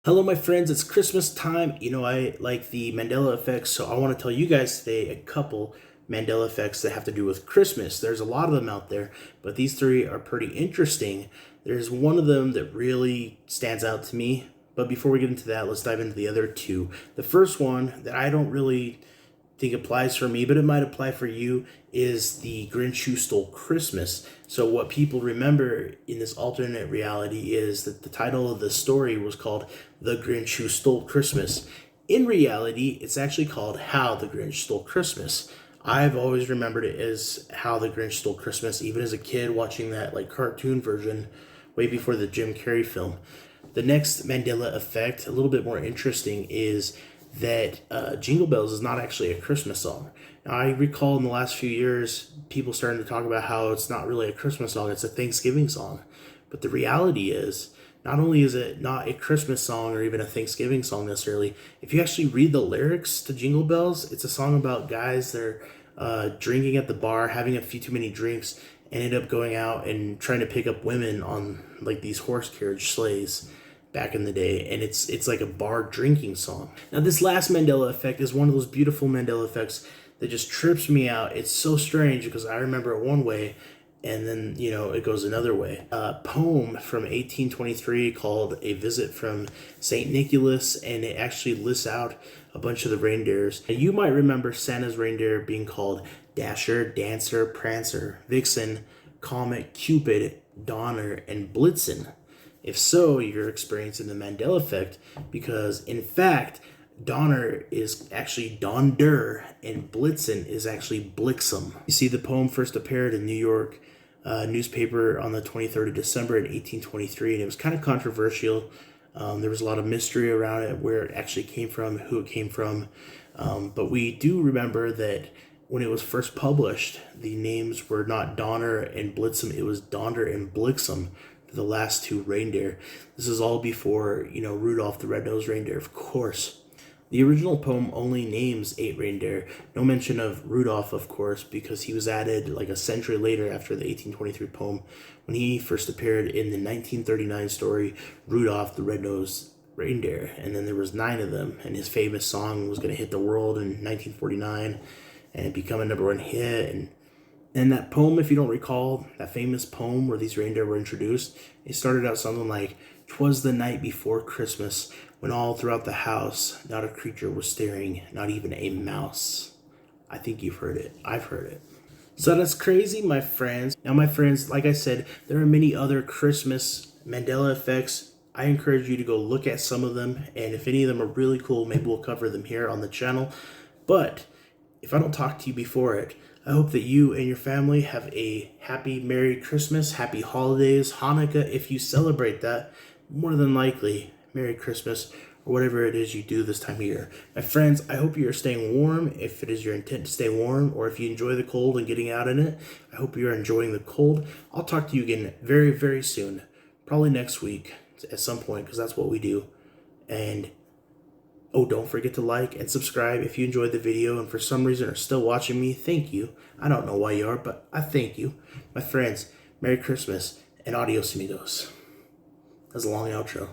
Hello, my friends. It's Christmas time. I like the Mandela effects, so I want to tell you guys today a couple Mandela effects that have to do with Christmas. There's a lot of them out there, but these three are pretty interesting. There's one of them that really stands out to me, but before we get into that, let's dive into the other two. The first one that I don't really think applies for me, but it might apply for you, is the Grinch who stole Christmas. So what people remember in this alternate reality is that the title of the story was called The Grinch Who Stole Christmas. In reality, it's actually called How the Grinch Stole Christmas. I've always remembered it as How the Grinch Stole Christmas, even as a kid watching that cartoon version way before the Jim Carrey film. The next Mandela effect, a little bit more interesting, is that Jingle Bells is not actually a Christmas song. Now, I recall in the last few years, people starting to talk about how it's not really a Christmas song, it's a Thanksgiving song. But the reality is, not only is it not a Christmas song or even a Thanksgiving song necessarily, if you actually read the lyrics to Jingle Bells, it's a song about guys that are drinking at the bar, having a few too many drinks, and end up going out and trying to pick up women on these horse carriage sleighs back in the day, and it's like a bar drinking song. Now, this last Mandela effect is one of those beautiful Mandela effects that just trips me out. It's so strange because I remember it one way, and then it goes another way. A poem from 1823 called "A Visit from Saint Nicholas," and it actually lists out a bunch of the reindeers. Now, you might remember Santa's reindeer being called Dasher, Dancer, Prancer, Vixen, Comet, Cupid, Donner, and Blitzen. If so, you're experiencing the Mandela effect, because in fact, Donner is actually Donder and Blitzen is actually Blixen. You see, the poem first appeared in New York newspaper on the 23rd of December in 1823, and it was kind of controversial. There was a lot of mystery around it, where it actually came from, who it came from. But we do remember that when it was first published, the names were not Donner and Blitzen, it was Donder and Blixen, the last two reindeer. This is all before, Rudolph the Red-Nosed Reindeer, of course. The original poem only names 8 reindeer. No mention of Rudolph, of course, because he was added a century later after the 1823 poem, when he first appeared in the 1939 story, Rudolph the Red-Nosed Reindeer. And then there was 9 of them, and his famous song was going to hit the world in 1949 and become a #1 hit. And that poem, if you don't recall, that famous poem where these reindeer were introduced, it started out something like, "'Twas the night before Christmas, when all throughout the house, not a creature was stirring, not even a mouse." I think you've heard it. I've heard it. So that's crazy, my friends. Now, my friends, like I said, there are many other Christmas Mandela effects. I encourage you to go look at some of them, and if any of them are really cool, maybe we'll cover them here on the channel. But if I don't talk to you before it, I hope that you and your family have a happy, Merry Christmas, Happy Holidays, Hanukkah, if you celebrate that. More than likely, Merry Christmas, or whatever it is you do this time of year. My friends, I hope you're staying warm, if it is your intent to stay warm, or if you enjoy the cold and getting out in it, I hope you're enjoying the cold. I'll talk to you again very, very soon, probably next week at some point, because that's what we do. And oh, don't forget to like and subscribe if you enjoyed the video and for some reason are still watching me. Thank you. I don't know why you are, but I thank you. My friends, Merry Christmas and adios amigos. That's a long outro.